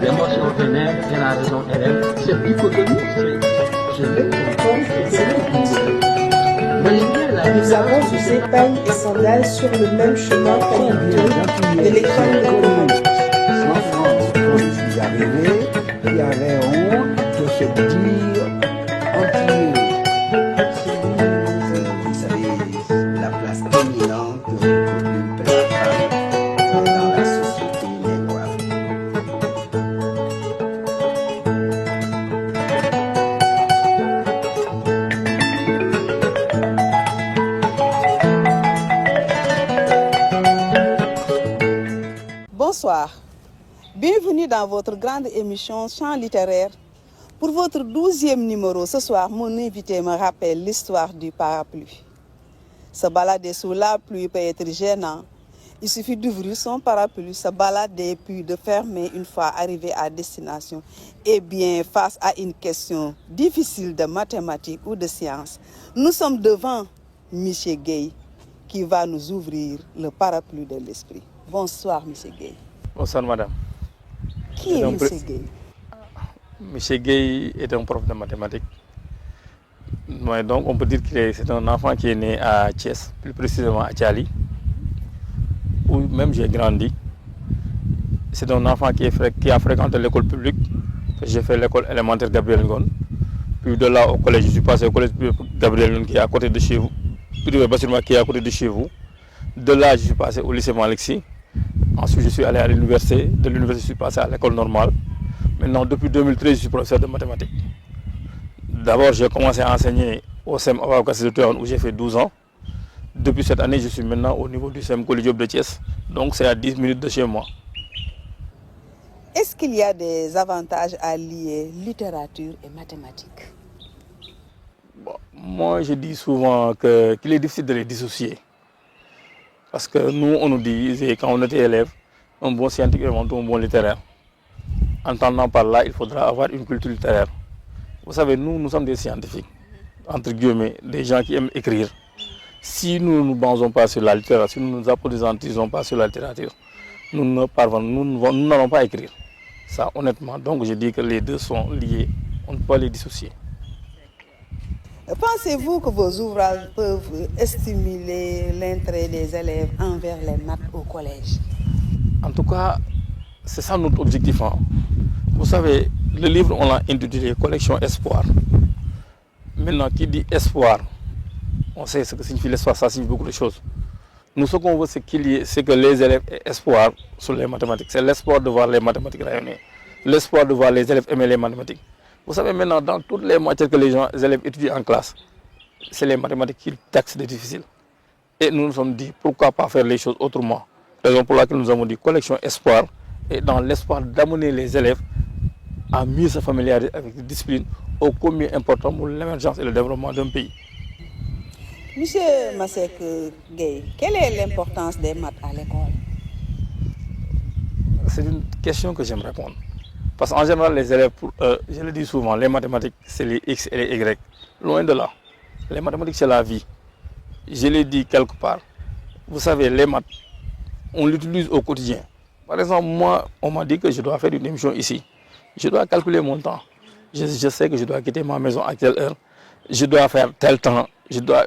L'émotion ténèbre et la raison elle-même, cette dichotomie, je l'ai compris, c'est Nous avons usé paille et sandales sur le même chemin conducteur de l'école de Coralie. En France, quand je suis arrivé, il y avait honte de se dire entier. Vous savez, la place éminente qu'occupe la femme dans la société négro-africaine. Bonsoir, bienvenue dans votre grande émission Chant littéraire. Pour votre 12e numéro, ce soir, mon invité me rappelle l'histoire du parapluie. Se balader sous la pluie peut être gênant. Il suffit d'ouvrir son parapluie, se balader puis de fermer une fois arrivé à destination. Eh bien, face à une question difficile de mathématiques ou de sciences, nous sommes devant M. Gueye qui va nous ouvrir le parapluie de l'esprit. Bonsoir, M. Gueye. Bonsoir, madame. Qui est M. Gueye? M. Gueye est un prof de mathématiques. Ouais, donc, on peut dire que c'est un enfant qui est né à Thiès, plus précisément à Thiali, où même j'ai grandi. C'est un enfant qui a fréquenté l'école publique. J'ai fait l'école élémentaire Gabriel Ngon. Puis de là au collège, je suis passé au collège Gabriel Ngon qui est à côté de chez vous. Privé bâtiment qui est à côté de chez vous. De là, je suis passé au lycée Malexi. Ensuite, je suis allé à l'université. De l'université, je suis passé à l'école normale. Maintenant, depuis 2013, je suis professeur de mathématiques. D'abord, j'ai commencé à enseigner au CEM Ababacar de Théon où j'ai fait 12 ans. Depuis cette année, je suis maintenant au niveau du CEM Collège de Thiès. Donc, c'est à 10 minutes de chez moi. Est-ce qu'il y a des avantages à lier littérature et mathématiques? Bon, moi, je dis souvent qu'il est difficile de les dissocier. Parce que nous, on nous disait, quand on était élève, un bon scientifique est avant tout un bon littéraire. Entendant par là, il faudra avoir une culture littéraire. Vous savez, nous sommes des scientifiques, entre guillemets, des gens qui aiment écrire. Si nous ne nous basons pas sur la littérature, si nous ne nous approfondirons pas sur la littérature, nous n'allons pas écrire. Ça, honnêtement. Donc, je dis que les deux sont liés. On ne peut pas les dissocier. Pensez-vous que vos ouvrages peuvent stimuler l'intérêt des élèves envers les maths au collège? En tout cas, c'est ça notre objectif. Hein. Vous savez, le livre, on l'a intitulé Collection Espoir. Maintenant, qui dit espoir, on sait ce que signifie l'espoir, ça signifie beaucoup de choses. Nous, ce qu'on veut, c'est que les élèves aient espoir sur les mathématiques. C'est l'espoir de voir les mathématiques rayonner. L'espoir de voir les élèves aimer les mathématiques. Vous savez, maintenant, dans toutes les matières que les élèves étudient en classe, c'est les mathématiques qui taxent de difficiles. Et nous nous sommes dit, pourquoi pas faire les choses autrement? Raison pour laquelle nous avons dit collection espoir, et dans l'espoir d'amener les élèves à mieux se familiariser avec les disciplines ô combien important pour l'émergence et le développement d'un pays. Monsieur Masek Gueye, quelle est l'importance des maths à l'école? C'est une question que j'aime répondre. Parce qu'en général, les élèves, je le dis souvent, les mathématiques, c'est les X et les Y. Loin de là. Les mathématiques, c'est la vie. Je l'ai dit quelque part. Vous savez, les maths, on l'utilise au quotidien. Par exemple, moi, on m'a dit que je dois faire une émission ici. Je dois calculer mon temps. Je sais que je dois quitter ma maison à telle heure. Je dois faire tel temps. Je dois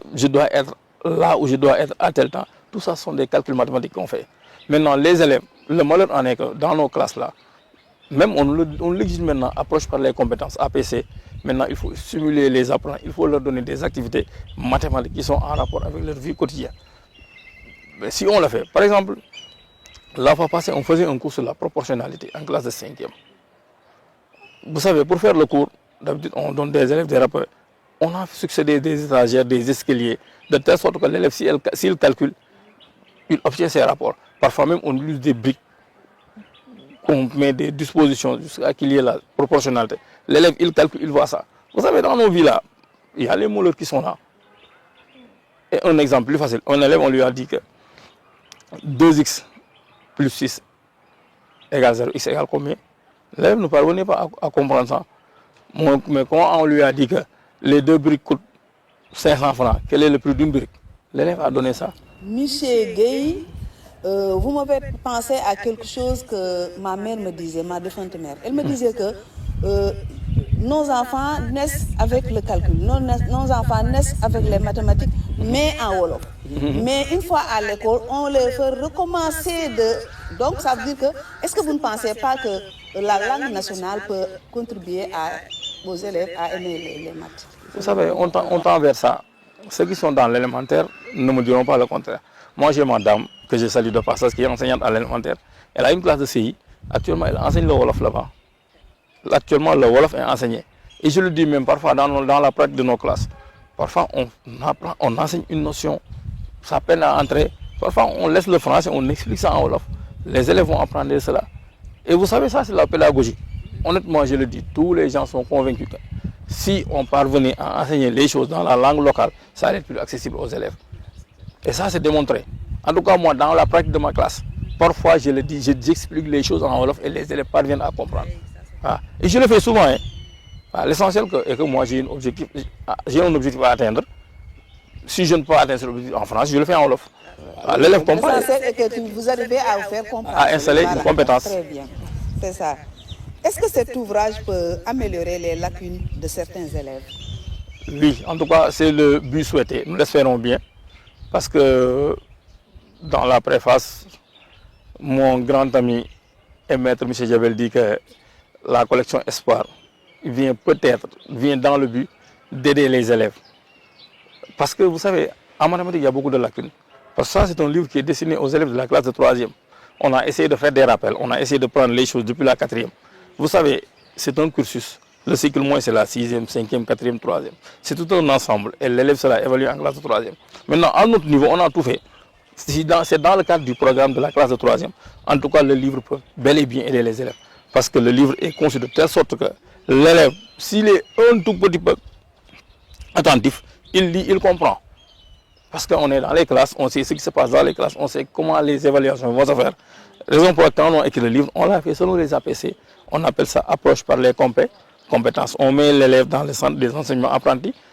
être là où je dois être à tel temps. Tout ça sont des calculs mathématiques qu'on fait. Maintenant, les élèves, le malheur en est que dans nos classes-là, même on l'exige maintenant, approche par les compétences APC. Maintenant, il faut stimuler les apprenants, il faut leur donner des activités mathématiques qui sont en rapport avec leur vie quotidienne. Mais si on le fait, par exemple, la fois passée, on faisait un cours sur la proportionnalité en classe de 5e. Vous savez, pour faire le cours, d'habitude, on donne des élèves des rapports. On a succédé des étagères, des escaliers, de telle sorte que l'élève, s'il calcule, il obtient ses rapports. Parfois même, on utilise des briques. On met des dispositions jusqu'à qu'il y ait la proportionnalité. L'élève, il calcule, il voit ça. Vous savez, dans nos vies là, il y a les mouleurs qui sont là. Et un exemple plus facile, un élève, on lui a dit que 2x plus 6 égale 0, x égale combien? L'élève ne parvenait pas à comprendre ça. Mais quand on lui a dit que les deux briques coûtent 500 francs, quel est le prix d'une brique? L'élève a donné ça. Monsieur Gueye, vous me faites penser à quelque chose que ma mère me disait, ma défunte mère. Elle me disait que nos enfants naissent avec le calcul, nos enfants naissent avec les mathématiques, mais en Wolof. Mais une fois à l'école, on les fait recommencer de... Donc ça veut dire que, est-ce que vous ne pensez pas que la langue nationale peut contribuer aux élèves à aimer les maths? Vous savez, on tend vers ça. Ceux qui sont dans l'élémentaire ne me diront pas le contraire. Moi, j'ai ma dame, que je salue de passage, qui est enseignante à l'élémentaire. Elle a une classe de CI. Actuellement, elle enseigne le Wolof là-bas. Actuellement, le Wolof est enseigné. Et je le dis même parfois dans la pratique de nos classes. Parfois, on enseigne une notion, ça peine à entrer. Parfois, on laisse le français, on explique ça en Wolof. Les élèves vont apprendre cela. Et vous savez, ça, c'est la pédagogie. Honnêtement, je le dis, tous les gens sont convaincus que si on parvenait à enseigner les choses dans la langue locale, ça allait être plus accessible aux élèves. Et ça, c'est démontré. En tout cas, moi, dans la pratique de ma classe, parfois, je le dis, j'explique les choses en Wolof et les élèves parviennent à comprendre. Ah. Et je le fais souvent. Hein. Ah, l'essentiel est que moi, j'ai un objectif à atteindre. Si je ne peux pas atteindre cet objectif en France, je le fais en Wolof. Ah, l'élève comprend. L'essentiel est que vous arrivez à vous faire comprendre. À installer une compétence. Très bien, c'est ça. Est-ce que cet ouvrage peut améliorer les lacunes de certains élèves? Oui, en tout cas, c'est le but souhaité. Nous l'espérons bien. Parce que dans la préface, mon grand ami et maître M. Djabel dit que la collection Espoir vient dans le but d'aider les élèves. Parce que vous savez, en mathématiques, il y a beaucoup de lacunes. Parce que ça, c'est un livre qui est destiné aux élèves de la classe de 3e. On a essayé de faire des rappels, on a essayé de prendre les choses depuis la 4e. Vous savez, c'est un cursus. Le cycle moins, c'est la 6e, 5e, 4e, 3e. C'est tout un ensemble et l'élève sera évalué en classe de 3e. Maintenant, à notre niveau, on a tout fait. C'est dans le cadre du programme de la classe de 3e. En tout cas, le livre peut bel et bien aider les élèves. Parce que le livre est conçu de telle sorte que l'élève, s'il est un tout petit peu attentif, il lit, il comprend. Parce qu'on est dans les classes, on sait ce qui se passe dans les classes, on sait comment les évaluations vont se faire. Raison pour laquelle on a écrit le livre, on l'a fait selon les APC. On appelle ça approche par les compétences. On met l'élève dans le centre des enseignements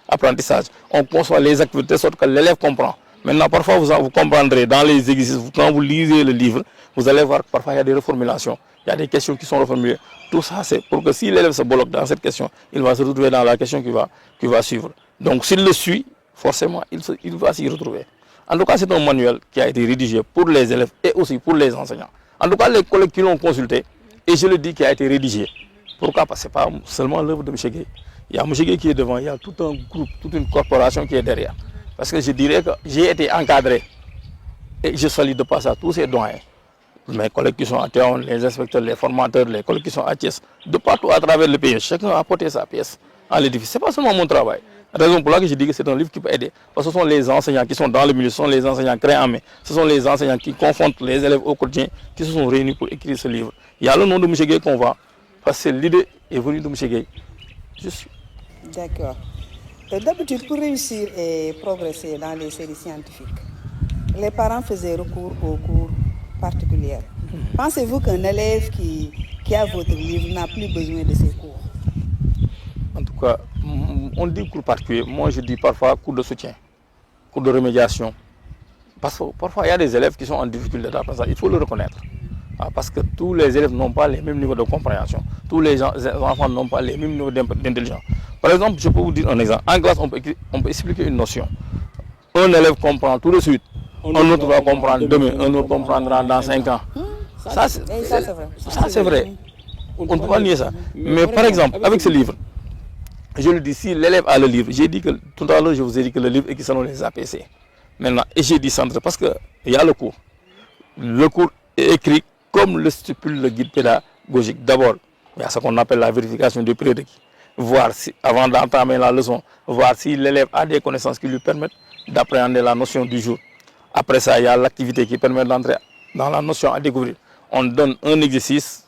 apprentissage. On conçoit les activités de sorte que l'élève comprend. Maintenant, parfois, vous comprendrez dans les exercices, quand vous lisez le livre, vous allez voir que parfois il y a des reformulations, il y a des questions qui sont reformulées. Tout ça, c'est pour que si l'élève se bloque dans cette question, il va se retrouver dans la question qui va suivre. Donc, s'il le suit, forcément, il va s'y retrouver. En tout cas, c'est un manuel qui a été rédigé pour les élèves et aussi pour les enseignants. En tout cas, les collègues qui l'ont consulté, et je le dis, qui a été rédigé. Pourquoi? Parce que ce n'est pas seulement l'œuvre de M. Gueye. Il y a M. Gueye qui est devant, il y a tout un groupe, toute une corporation qui est derrière. Parce que je dirais que j'ai été encadré et je salue de passer à tous ces doyens. Mes collègues qui sont à Théon, les inspecteurs, les formateurs, les collègues qui sont à Thiès, de partout à travers le pays. Chacun a apporté sa pièce à l'édifice. Ce n'est pas seulement mon travail. Raison pour laquelle je dis que c'est un livre qui peut aider. Parce que ce sont les enseignants qui sont dans le milieu, ce sont les enseignants créés en main, ce sont les enseignants qui confrontent les élèves au quotidien, qui se sont réunis pour écrire ce livre. Il y a le nom de M. Gueye qu'on voit, parce que l'idée est venue de M. Gueye. D'accord. D'habitude, pour réussir et progresser dans les séries scientifiques, les parents faisaient recours aux cours particuliers. Pensez-vous qu'un élève qui a votre livre n'a plus besoin de ces cours? En tout cas, on dit cours particulier. Moi, je dis parfois cours de soutien, cours de remédiation. Parce que parfois, il y a des élèves qui sont en difficulté d'apprentissage. Il faut le reconnaître. Parce que tous les élèves n'ont pas les mêmes niveaux de compréhension. Tous les enfants n'ont pas les mêmes niveaux d'intelligence. Par exemple, je peux vous dire un exemple. En classe, on peut expliquer une notion. Un élève comprend tout de suite. Un autre va comprendre demain. Un autre comprendra dans 5 ans. Ça, c'est vrai. On ne peut pas nier ça. Mais par exemple, avec ce livre, je le dis, si l'élève a le livre, j'ai dit que tout à l'heure, je vous ai dit que le livre est selon les APC. Maintenant, et j'ai dit centre parce qu'il y a le cours. Le cours est écrit comme le stipule le guide pédagogique. D'abord, il y a ce qu'on appelle la vérification du prérequis. Voir si, avant d'entamer la leçon, voir si l'élève a des connaissances qui lui permettent d'appréhender la notion du jour. Après ça, il y a l'activité qui permet d'entrer dans la notion à découvrir. On donne un exercice,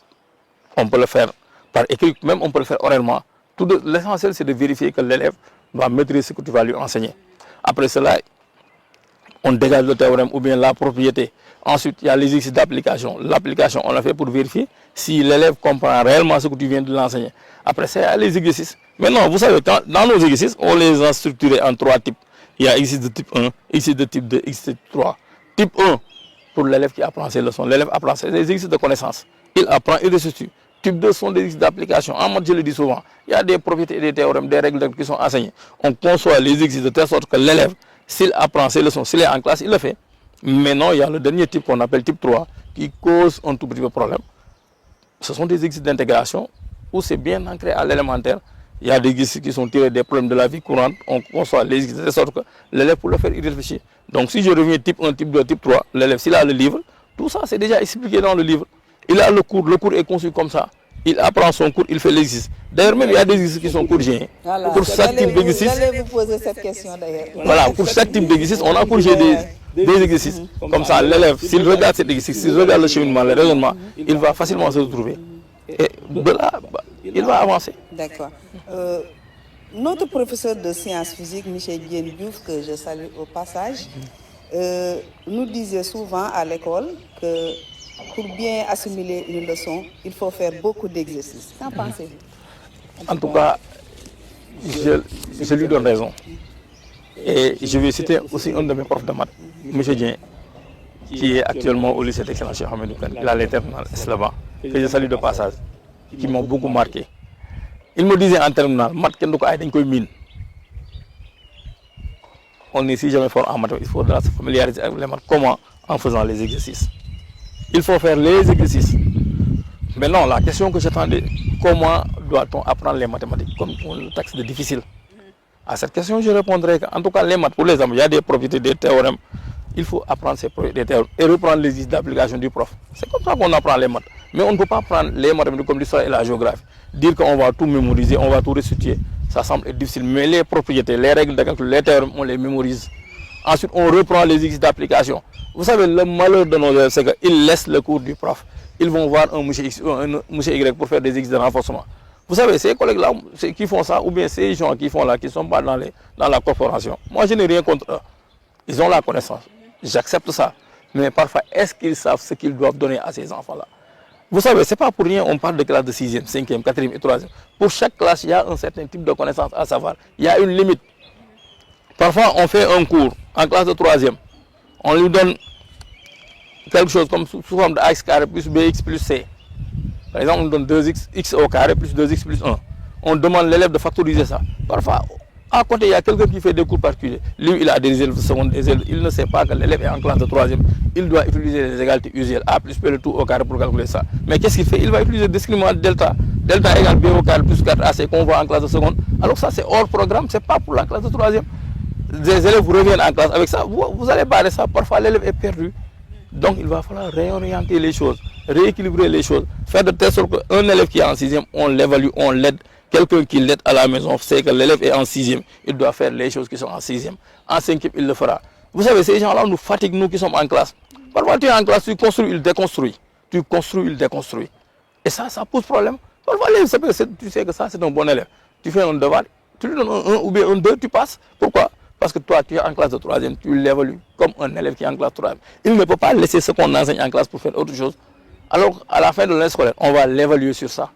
on peut le faire par écrit, même on peut le faire oralement. L'essentiel, c'est de vérifier que l'élève va maîtriser ce que tu vas lui enseigner. Après cela, on dégage le théorème ou bien la propriété. Ensuite, il y a l'exercice d'application. L'application, on l'a fait pour vérifier si l'élève comprend réellement ce que tu viens de l'enseigner. Après ça, il y a les exercices. Maintenant, vous savez, dans nos exercices, on les a structurés en 3 types. Il y a exercice de type 1, exercice de type 2, exercice de type 3. Type 1, pour l'élève qui apprend ses leçons. L'élève apprend ses exercices de connaissance. Il apprend, il restitue. Type 2 sont des exercices d'application. En mode, je le dis souvent, il y a des propriétés et des théorèmes, des règles qui sont enseignées. On conçoit les exercices de telle sorte que l'élève, s'il apprend ses leçons, s'il est en classe, il le fait. Maintenant, il y a le dernier type qu'on appelle type 3 qui cause un tout petit peu problème. Ce sont des exercices d'intégration où c'est bien ancré à l'élémentaire. Il y a des exercices qui sont tirés des problèmes de la vie courante. On conçoit les exercices de sorte que l'élève, pour le faire, il réfléchit. Donc si je reviens type 1, type 2, type 3, l'élève, s'il a le livre, tout ça c'est déjà expliqué dans le livre. Il a le cours est conçu comme ça. Il apprend son cours, il fait l'exercice. D'ailleurs, même il y a des exercices qui sont courgés. Voilà. Pour chaque type d'exercice. J'allais vous poser cette question d'ailleurs. Voilà, pour chaque type d'exercice, on a corrigé des exercices. Comme ça, l'élève, s'il regarde cet exercice, s'il regarde le cheminement, le raisonnement, il va facilement se retrouver. Et de là, il va avancer. D'accord. Notre professeur de sciences physiques, Michel Diouf, que je salue au passage, nous disait souvent à l'école que pour bien assimiler une leçon, il faut faire beaucoup d'exercices. Qu'en pensez-vous? En tout cas, je lui donne raison. Et je vais citer aussi un de mes profs de maths, M. Dien, qui est actuellement au lycée d'excellence Cheikh Hamidou Kane. Il a les terminales là-bas, que je salue de passage, qui m'ont beaucoup marqué. Il me disait en terminale, maths, on n'est si jamais fort en maths, il faudra se familiariser avec les maths. Comment? En faisant les exercices. Il faut faire les exercices. Maintenant, la question que j'attendais, comment doit-on apprendre les mathématiques comme le texte de difficile? À cette question, je répondrai qu'en tout cas, les maths, pour les hommes, il y a des propriétés, des théorèmes. Il faut apprendre ces propriétés, des théorèmes et reprendre les exercices d'application du prof. C'est comme ça qu'on apprend les maths. Mais on ne peut pas prendre les mathématiques comme l'histoire et la géographie. Dire qu'on va tout mémoriser, on va tout restituer, ça semble être difficile. Mais les propriétés, les règles de calcul, les théorèmes, on les mémorise. Ensuite, on reprend les exercices d'application. Vous savez, le malheur de nos élèves, c'est qu'ils laissent le cours du prof. Ils vont voir un monsieur X ou un monsieur Y pour faire des exercices de renforcement. Vous savez, ces collègues-là qui font ça, ou bien ces gens qui font là, qui ne sont pas dans la corporation, moi je n'ai rien contre eux. Ils ont la connaissance. J'accepte ça. Mais parfois, est-ce qu'ils savent ce qu'ils doivent donner à ces enfants-là? Vous savez, ce n'est pas pour rien, on parle de classe de 6e, 5e, 4e et 3e. Pour chaque classe, il y a un certain type de connaissance à savoir. Il y a une limite. Parfois, on fait un cours en classe de 3e. On lui donne quelque chose comme sous forme de ax carré plus bx plus c. Par exemple, on donne 2x, x au carré plus 2x plus 1. On demande l'élève de factoriser ça. Parfois, à côté, il y a quelqu'un qui fait des cours particuliers. Lui, il a des élèves de seconde, des élèves. Il ne sait pas que l'élève est en classe de 3e. Il doit utiliser les égalités usuelles. A plus b le tout au carré pour calculer ça. Mais qu'est-ce qu'il fait? Il va utiliser le discriminant delta. Delta égale b au carré plus 4ac qu'on voit en classe de seconde. Alors ça, c'est hors programme. Ce n'est pas pour la classe de 3e. Des élèves vous reviennent en classe avec ça. Vous allez barrer ça. Parfois, l'élève est perdu. Donc, il va falloir réorienter les choses, rééquilibrer les choses, faire de telle sorte qu'un élève qui est en 6e, on l'évalue, on l'aide. Quelqu'un qui l'aide à la maison sait que l'élève est en 6e, il doit faire les choses qui sont en 6e. En 5e, il le fera. Vous savez, ces gens-là nous fatiguent, nous qui sommes en classe. Parfois, tu es en classe, tu construis, il déconstruit. Tu construis, il déconstruit. Et ça pose problème. Parfois, tu sais que ça, c'est un bon élève. Tu fais un devoir, tu lui donnes un ou bien un 2, tu passes. Pourquoi? Parce que toi, tu es en classe de 3e, tu l'évalues comme un élève qui est en classe de 3e. Il ne peut pas laisser ce qu'on enseigne en classe pour faire autre chose. Alors, à la fin de l'année scolaire, on va l'évaluer sur ça.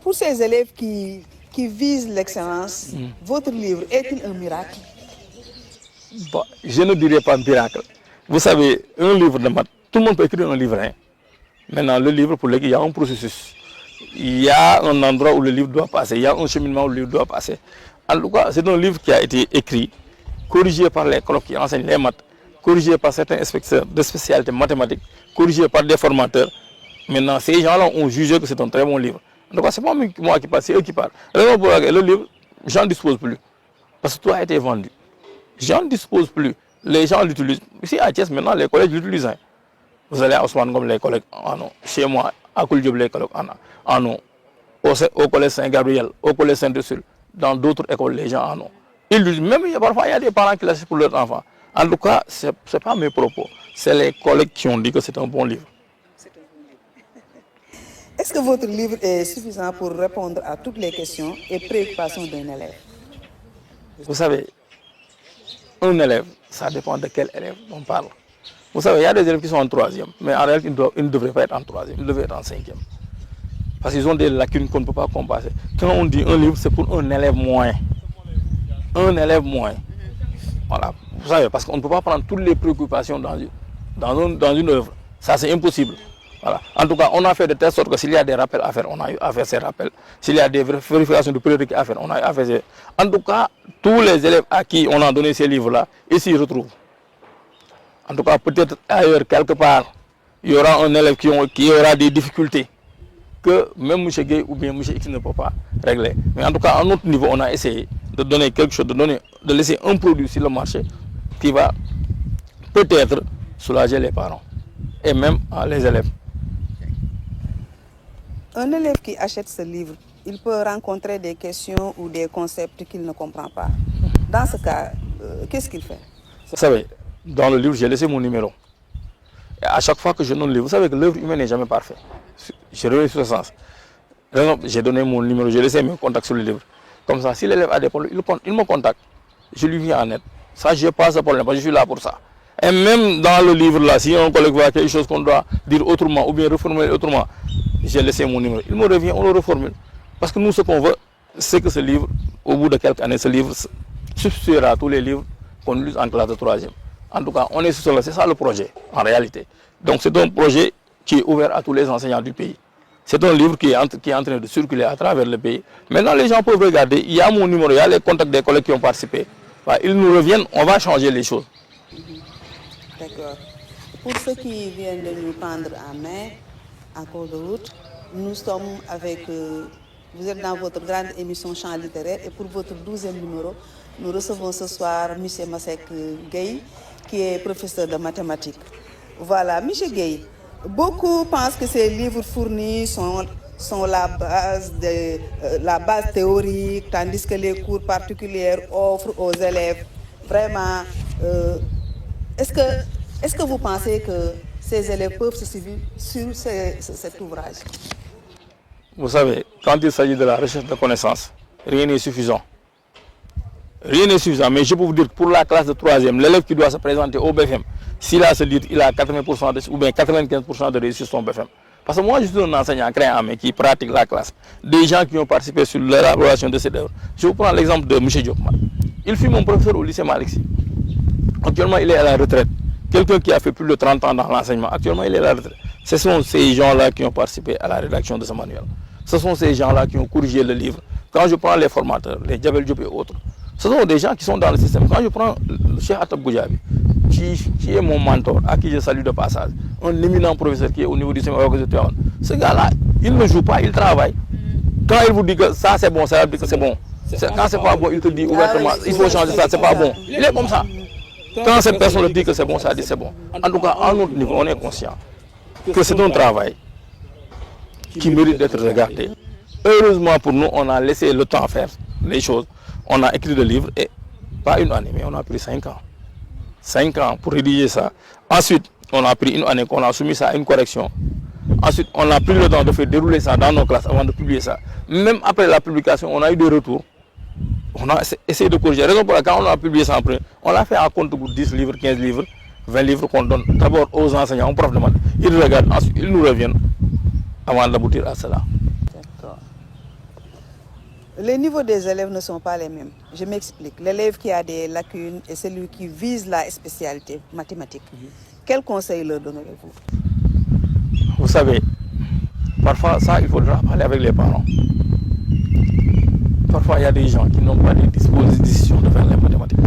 Pour ces élèves qui visent l'excellence, votre livre est-il un miracle? Bon, je ne dirais pas miracle. Vous savez, un livre de maths, tout le monde peut écrire un livre. Hein. Maintenant, le livre, pour lequel il y a un processus. Il y a un endroit où le livre doit passer, il y a un cheminement où le livre doit passer. En tout cas, c'est un livre qui a été écrit, corrigé par les collègues qui enseignent les maths, corrigé par certains inspecteurs de spécialité mathématiques, corrigé par des formateurs. Maintenant, ces gens-là ont jugé que c'est un très bon livre. En tout cas, ce n'est pas moi qui parle, c'est eux qui parlent. Le livre, j'en dispose plus. Parce que tout a été vendu. J'en dispose plus. Les gens l'utilisent. Ici à Thiès, maintenant, les collègues l'utilisent. Vous allez à Ousmane comme les collègues en ont. Chez moi, à Koulidiop, les collègues en ont. Au collège Saint-Gabriel, au collège Saint-Ursule, dans d'autres écoles, les gens en ont. Même parfois, il y a des parents qui l'achètent pour leurs enfants. En tout cas, ce n'est pas mes propos. C'est les collègues qui ont dit que c'est un bon livre. Est-ce que votre livre est suffisant pour répondre à toutes les questions et préoccupations d'un élève? Vous savez, un élève, ça dépend de quel élève on parle. Vous savez, il y a des élèves qui sont en 3e, mais en réalité, ils ne devraient pas être en 3e, ils devraient être en 5e. Parce qu'ils ont des lacunes qu'on ne peut pas compenser. Quand on dit un livre, c'est pour un élève moins. Un élève moins. Voilà. Vous savez, parce qu'on ne peut pas prendre toutes les préoccupations dans une œuvre. Ça, c'est impossible. Voilà. En tout cas, on a fait de telle sorte que s'il y a des rappels à faire, on a eu à faire ces rappels. S'il y a des vérifications de prérequis à faire, on a eu à faire ces... En tout cas, tous les élèves à qui on a donné ces livres-là, ils s'y retrouvent. En tout cas, peut-être ailleurs, quelque part, il y aura un élève qui aura des difficultés que même M. Gay ou bien M. X ne peut pas régler. Mais en tout cas, à notre niveau, on a essayé de donner quelque chose, de laisser un produit sur le marché qui va peut-être soulager les parents et même les élèves. Un élève qui achète ce livre, il peut rencontrer des questions ou des concepts qu'il ne comprend pas. Dans ce cas, qu'est-ce qu'il fait? Vous savez, dans le livre, j'ai laissé mon numéro. Et à chaque fois que je donne le livre, vous savez que l'œuvre humaine n'est jamais parfaite. Je reviens sur ce sens. J'ai donné mon numéro, j'ai laissé mes contacts sur le livre. Comme ça, si l'élève a des problèmes, il me contacte. Je lui viens en aide. Ça, je n'ai pas ce problème, parce que je suis là pour ça. Et même dans le livre, là, si un collègue voit quelque chose qu'on doit dire autrement ou bien reformuler autrement, j'ai laissé mon numéro. Il me revient, on le reformule. Parce que nous, ce qu'on veut, c'est que ce livre, au bout de quelques années, ce livre substituera à tous les livres qu'on lit en classe de 3e. En tout cas, on est sur cela, c'est ça le projet, en réalité. Donc c'est un projet qui est ouvert à tous les enseignants du pays. C'est un livre qui est en train de circuler à travers le pays. Maintenant, les gens peuvent regarder, il y a mon numéro, il y a les contacts des collègues qui ont participé. Ils nous reviennent, on va changer les choses. D'accord. Pour ceux qui viennent de nous prendre en main, en cours de route, nous sommes avec... vous êtes dans votre grande émission Champs littéraires et pour votre 12e numéro, nous recevons ce soir M. Masek Gueye, qui est professeur de mathématiques. Voilà, M. Gueye, beaucoup pensent que ces livres fournis sont la base théorique, tandis que les cours particuliers offrent aux élèves vraiment... Est-ce que vous pensez que ces élèves peuvent se suivre sur cet ouvrage? Vous savez, quand il s'agit de la recherche de connaissances, rien n'est suffisant. Rien n'est suffisant, mais je peux vous dire que pour la classe de 3e, l'élève qui doit se présenter au BFM, s'il a ce livre, il a 80% ou bien 95% de réussite sur son BFM. Parce que moi, je suis un enseignant créant, mais qui pratique la classe. Des gens qui ont participé sur l'élaboration de cette œuvre. Je vous prends l'exemple de M. Diopman. Il fut mon professeur au lycée Malixi. Actuellement, il est à la retraite. Quelqu'un qui a fait plus de 30 ans dans l'enseignement, actuellement, il est à la retraite. Ce sont ces gens-là qui ont participé à la rédaction de ce manuel. Ce sont ces gens-là qui ont corrigé le livre. Quand je prends les formateurs, les Djabel Diop et autres, ce sont des gens qui sont dans le système. Quand je prends le Cheikh Atab Goudiaby, qui est mon mentor, à qui je salue de passage, un éminent professeur qui est au niveau du séminaire de Théon, ce gars-là, il ne joue pas, il travaille. Quand il vous dit que ça c'est bon, ça veut dire que c'est bon. Quand c'est pas bon, il te dit ouvertement, il faut changer ça, c'est pas bon. Il est comme ça. Quand cette personne dit que c'est bon, ça dit c'est bon. En tout cas, à notre niveau, on est conscient que c'est un travail qui mérite d'être regardé. Heureusement pour nous, on a laissé le temps faire les choses. On a écrit le livre et pas une année, mais on a pris 5 ans. 5 ans pour rédiger ça. Ensuite, on a pris une année qu'on a soumis ça à une correction. Ensuite, on a pris le temps de faire dérouler ça dans nos classes avant de publier ça. Même après la publication, on a eu des retours. On a essayé de corriger. Raison pour laquelle on a publié ça après, on l'a fait à compte de 10 livres, 15 livres, 20 livres qu'on donne d'abord aux enseignants, aux profs de maths. Ils regardent, ensuite ils nous reviennent avant d'aboutir à cela. D'accord. Les niveaux des élèves ne sont pas les mêmes. Je m'explique. L'élève qui a des lacunes et celui qui vise la spécialité mathématique. Quel conseil leur donnerez-vous? Vous savez, parfois ça, il faudra parler avec les parents. Parfois, il y a des gens qui n'ont pas de disposition de faire les mathématiques.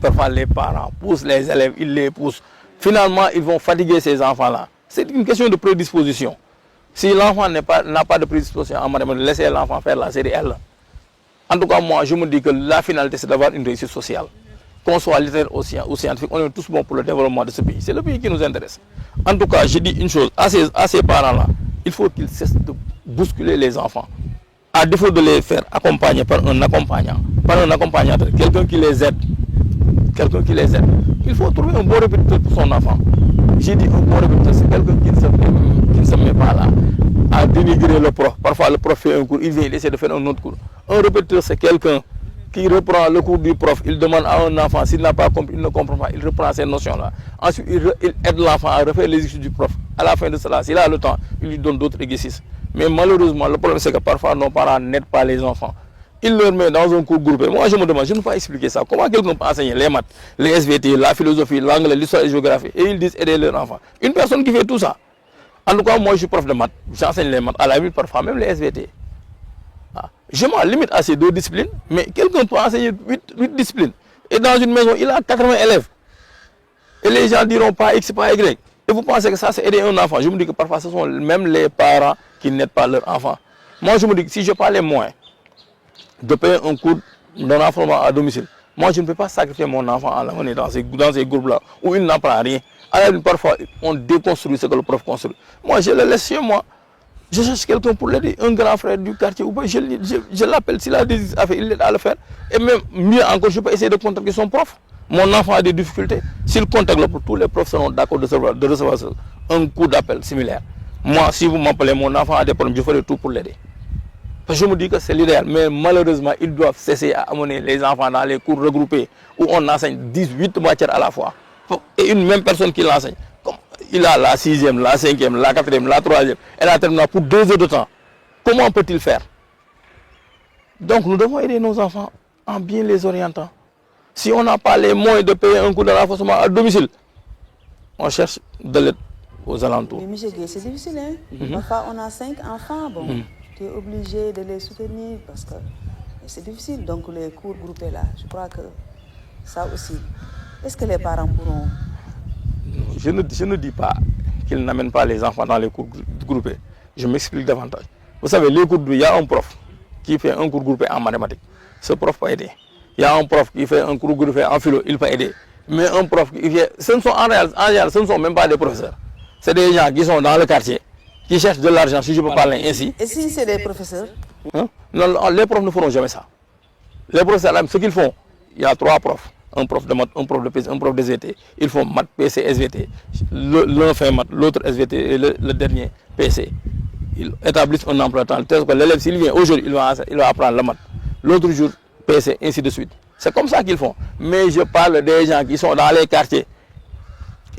Parfois, les parents poussent les élèves, ils les poussent. Finalement, ils vont fatiguer ces enfants-là. C'est une question de prédisposition. Si l'enfant n'a pas de prédisposition en mathématiques, laissez l'enfant faire la série L. En tout cas, moi, je me dis que la finalité, c'est d'avoir une réussite sociale. Qu'on soit littéraire ou scientifique, on est tous bons pour le développement de ce pays. C'est le pays qui nous intéresse. En tout cas, je dis une chose à ces parents-là, il faut qu'ils cessent de bousculer les enfants. À défaut de les faire accompagner par un accompagnant, par un accompagnateur, quelqu'un qui les aide, il faut trouver un bon répétiteur pour son enfant. J'ai dit un bon répétiteur, c'est quelqu'un qui ne se met pas là à dénigrer le prof. Parfois le prof fait un cours, il vient essayer de faire un autre cours. Un répétiteur, c'est quelqu'un qui reprend le cours du prof, il demande à un enfant, s'il n'a pas compris, il ne comprend pas, il reprend ces notions-là. Ensuite, il aide l'enfant à refaire l'exercice du prof. À la fin de cela, s'il a le temps, il lui donne d'autres exercices. Mais malheureusement, le problème c'est que parfois nos parents n'aident pas les enfants. il leur met dans un cours groupé. Moi, je me demande, je ne peux pas expliquer ça. Comment quelqu'un peut enseigner les maths, les SVT, la philosophie, l'anglais, l'histoire et la géographie, et ils disent aider leurs enfants. Une personne qui fait tout ça. En tout cas, moi, je suis prof de maths. J'enseigne les maths. À la limite, parfois, même les SVT. Ah. Je m'en limite à ces 2 disciplines, mais quelqu'un peut enseigner 8 disciplines. Et dans une maison, il a 80 élèves. Et les gens diront pas X, pas Y. Et vous pensez que ça, c'est aider un enfant. Je me dis que parfois, ce sont même les parents qui n'aident pas leur enfant. Moi, je me dis que si je n'ai pas les moyens de payer un cours d'un enfant à domicile, moi, je ne peux pas sacrifier mon enfant à l'amener dans ces groupes-là où il n'apprend rien. Alors, parfois, on déconstruit ce que le prof construit. Moi, je le laisse chez moi. Je cherche quelqu'un pour l'aider, un grand frère du quartier. Ou pas, je l'appelle, s'il a des affaires, il l'aide à le faire. Et même mieux encore, je peux essayer de contacter son prof. Mon enfant a des difficultés. S'il contacte le prof, tous les profs seront d'accord de recevoir un coup d'appel similaire. Moi, si vous m'appelez, mon enfant a des problèmes, je ferai tout pour l'aider. Parce que je me dis que c'est l'idéal, mais malheureusement, ils doivent cesser à amener les enfants dans les cours regroupés où on enseigne 18 matières à la fois. Et une même personne qui l'enseigne. Il a la 6e, la 5e, la 4e, la 3e, et la terminale pour 2 heures de temps. Comment peut-il faire? Donc nous devons aider nos enfants en bien les orientant. Si on n'a pas les moyens de payer un cours de renforcement à domicile, on cherche de l'aide aux alentours. Mais monsieur Gueye, c'est difficile, hein? Parfois on a 5 enfants, bon, tu es obligé de les soutenir parce que c'est difficile. Donc les cours groupés là, je crois que ça aussi. Est-ce que les parents pourront... Je ne dis pas qu'ils n'amènent pas les enfants dans les cours groupés. Je m'explique davantage. Vous savez, les cours, il y a un prof qui fait un cours groupé en mathématiques. Ce prof peut aider. Il y a un prof qui fait un cours groupé en philo, il peut aider. Mais un prof qui fait... en réalité, ce ne sont même pas des professeurs. C'est des gens qui sont dans le quartier, qui cherchent de l'argent, si je peux parler ainsi. Et si c'est des professeurs? Non, les profs ne feront jamais ça. Les professeurs, ce qu'ils font, il y a 3 profs. Un prof de maths, un prof de PC, un prof de SVT. Ils font maths, PC, SVT. L'un fait maths, l'autre SVT et le dernier PC. Ils établissent un emploi de temps. L'élève, s'il vient aujourd'hui, il va apprendre la maths. L'autre jour, PC, ainsi de suite. C'est comme ça qu'ils font. Mais je parle des gens qui sont dans les quartiers.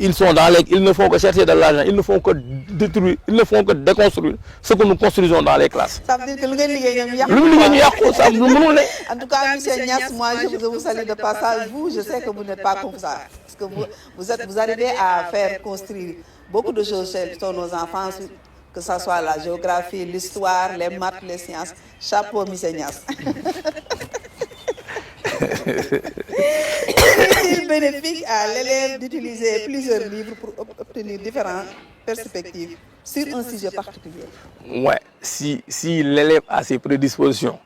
Ils ne font que chercher de l'argent, ils ne font que détruire, ils ne font que déconstruire ce que nous construisons dans les classes. Ça veut dire que le En tout cas, M. Niass, moi je vous salue de passage. Vous, je sais que vous n'êtes pas comme ça. Parce que vous arrivez à faire construire beaucoup de choses chez nos enfants, que ce soit la géographie, l'histoire, les maths, les sciences. Chapeau, M. Niass. Il bénéfique à l'élève d'utiliser plusieurs livres pour obtenir différentes perspectives sur un sujet particulier. Ouais, si l'élève a ses prédispositions.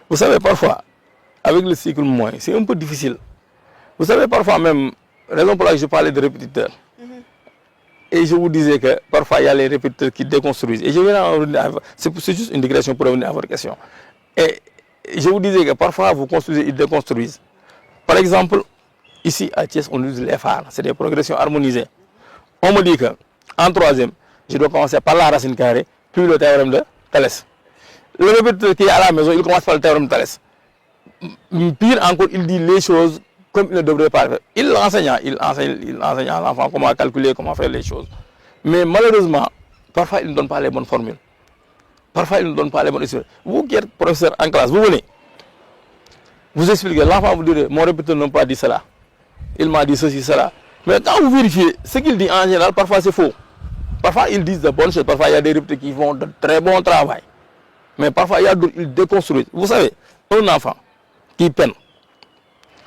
Vous savez, parfois, avec le cycle moyen, c'est un peu difficile. Vous savez, parfois même, raison pour laquelle je parlais de répétiteurs. Et je vous disais que parfois, il y a les répétiteurs qui déconstruisent. Et je vais en revenir, c'est juste une digression pour revenir à votre question. Et je vous disais que parfois, vous construisez, ils déconstruisent. Par exemple, ici à Thiès, on utilise les phares. C'est des progressions harmonisées. On me dit qu'en 3e, je dois commencer par la racine carrée, puis le théorème de Thalès. Le répétiteur qui est à la maison, il commence par le théorème de Thalès. Pire encore, il dit les choses comme il ne devrait pas faire. Il enseigne à l'enfant comment calculer, comment faire les choses. Mais malheureusement, parfois, il ne donne pas les bonnes formules. Parfois, il ne donne pas les bonnes explications. Vous qui êtes professeur en classe, vous venez. Vous expliquez, l'enfant vous dirait, mon répétiteur n'a pas dit cela. Il m'a dit ceci, cela. Mais quand vous vérifiez, ce qu'il dit en général, parfois c'est faux. Parfois, ils disent de bonnes choses. Parfois, il y a des répétiteurs qui font de très bon travail. Mais parfois, il y a d'autres, ils déconstruisent. Vous savez, un enfant qui peine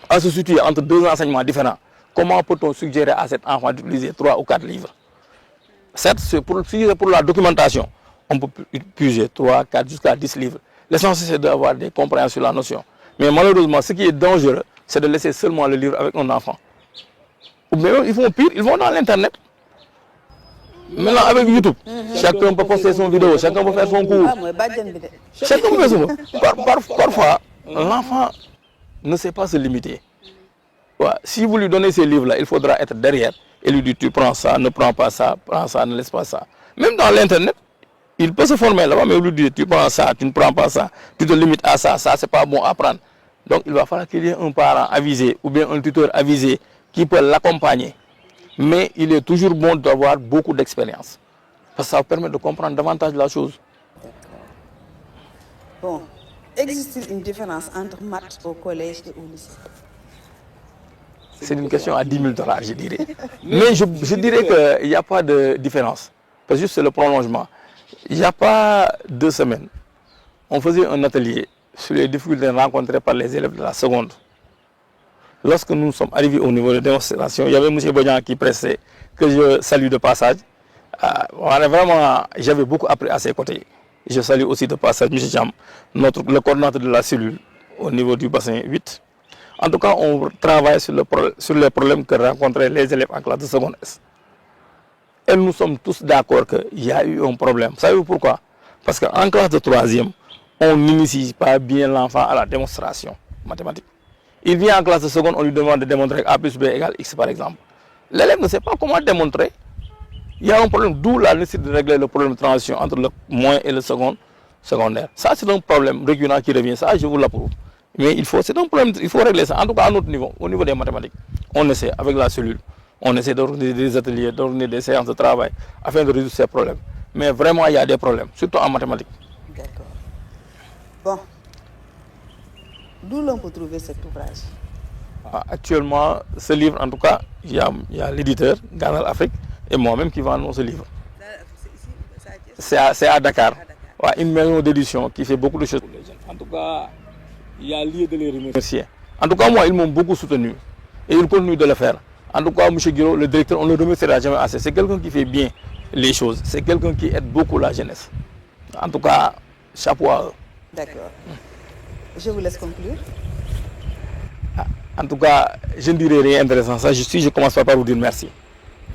à se situer entre 2 enseignements différents, comment peut-on suggérer à cet enfant d'utiliser 3 ou 4 livres? Certes, si c'est pour la documentation, on peut puiser 3, 4, jusqu'à 10 livres. L'essentiel, c'est d'avoir des compréhensions sur la notion. Mais malheureusement, ce qui est dangereux, c'est de laisser seulement le livre avec un enfant. Ou bien ils font pire, ils vont dans l'Internet. Maintenant, avec YouTube, chacun peut poster son vidéo, chacun peut faire son cours. Chacun peut faire son cours. Parfois, l'enfant ne sait pas se limiter. Ouais. Si vous lui donnez ces livres-là, il faudra être derrière et lui dire tu prends ça, ne prends pas ça, prends ça, ne laisse pas ça. Même dans l'Internet, il peut se former là-bas, mais vous lui dites tu prends ça, tu ne prends pas ça, tu te limites à ça, ça c'est pas bon à prendre. Donc il va falloir qu'il y ait un parent avisé ou bien un tuteur avisé qui peut l'accompagner. Mais il est toujours bon d'avoir beaucoup d'expérience. Parce que ça vous permet de comprendre davantage la chose. Bon, Existe-t-il une différence entre maths au collège et au lycée? C'est une question à 10 000 $, je dirais. Mais je dirais qu'il n'y a pas de différence. Parce que juste c'est le prolongement. Il n'y a pas 2 semaines, on faisait un atelier sur les difficultés rencontrées par les élèves de la seconde. Lorsque nous sommes arrivés au niveau de démonstration, il y avait M. Bodian qui pressait, que je salue de passage. Vraiment, j'avais beaucoup appris à ses côtés. Je salue aussi de passage M. Cham, le coordinateur de la cellule au niveau du bassin 8. En tout cas, on travaille sur les problèmes que rencontraient les élèves en classe de seconde S. Et nous sommes tous d'accord qu'il y a eu un problème. Savez-vous pourquoi? Parce qu'en classe de 3e, on n'initie pas bien l'enfant à la démonstration mathématique. Il vient en classe de seconde, on lui demande de démontrer que A plus B égale X par exemple. L'élève ne sait pas comment démontrer. Il y a un problème, d'où la nécessité de régler le problème de transition entre le moyen et le secondaire. Ça, c'est un problème récurrent qui revient. Ça, je vous l'approuve. Mais c'est un problème, il faut régler ça. En tout cas, à notre niveau, au niveau des mathématiques, on essaie avec la cellule, on essaie d'organiser des ateliers, d'organiser des séances de travail afin de résoudre ces problèmes. Mais vraiment, il y a des problèmes, surtout en mathématiques. D'accord. Bon. D'où l'on peut trouver cet ouvrage? Actuellement, ce livre, en tout cas, il y a l'éditeur, Ganal Afrique, et moi-même qui vendons ce livre. C'est à Dakar. Ouais, une maison d'édition qui fait beaucoup de choses pour les jeunes. En tout cas, il y a lieu de les remercier. En tout cas, moi, ils m'ont beaucoup soutenu et ils continuent de le faire. En tout cas, M. Guiraud, le directeur, on ne le remerciera jamais assez. C'est quelqu'un qui fait bien les choses. C'est quelqu'un qui aide beaucoup la jeunesse. En tout cas, chapeau à eux. D'accord. Je vous laisse conclure. En tout cas, je ne dirai rien d'intéressant. Ça, je commence par vous dire merci.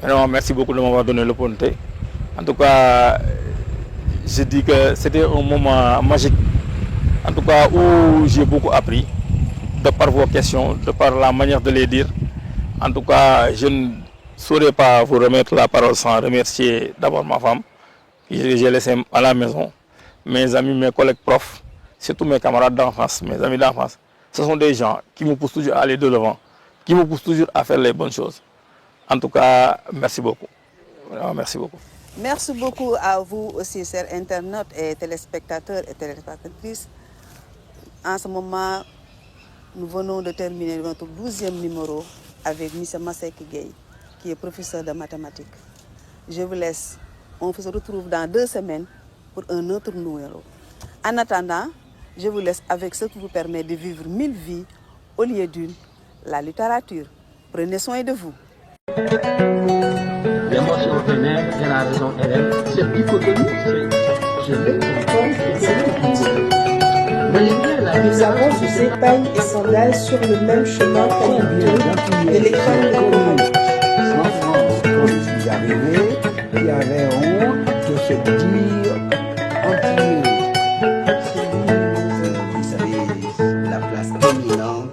Vraiment, merci beaucoup de m'avoir donné l'opportunité. En tout cas, je dis que c'était un moment magique. En tout cas, où j'ai beaucoup appris, de par vos questions, de par la manière de les dire. En tout cas, je ne saurais pas vous remettre la parole sans remercier d'abord ma femme, que j'ai laissée à la maison, mes amis, mes collègues profs, surtout mes camarades d'enfance, mes amis d'enfance. Ce sont des gens qui me poussent toujours à aller de l'avant, qui me poussent toujours à faire les bonnes choses. En tout cas, merci beaucoup. Vraiment, merci beaucoup. Merci beaucoup à vous aussi, chers internautes et téléspectateurs et téléspectatrices. En ce moment, nous venons de terminer notre 12e numéro avec M. Masek Gueye, qui est professeur de mathématiques. Je vous laisse. On se retrouve dans 2 semaines pour un autre numéro. En attendant, je vous laisse avec ce qui vous permet de vivre 1000 vies au lieu d'une, la littérature. Prenez soin de vous. L'émotion vénère et la raison élève, cette dichotomie, je l'ai Nous avons usé paille et sandales sur le même chemin qu'habituel de l'école économique. Sans France, quand je suis arrivé, il y avait honte de se dire entier. Vous savez, la place éminente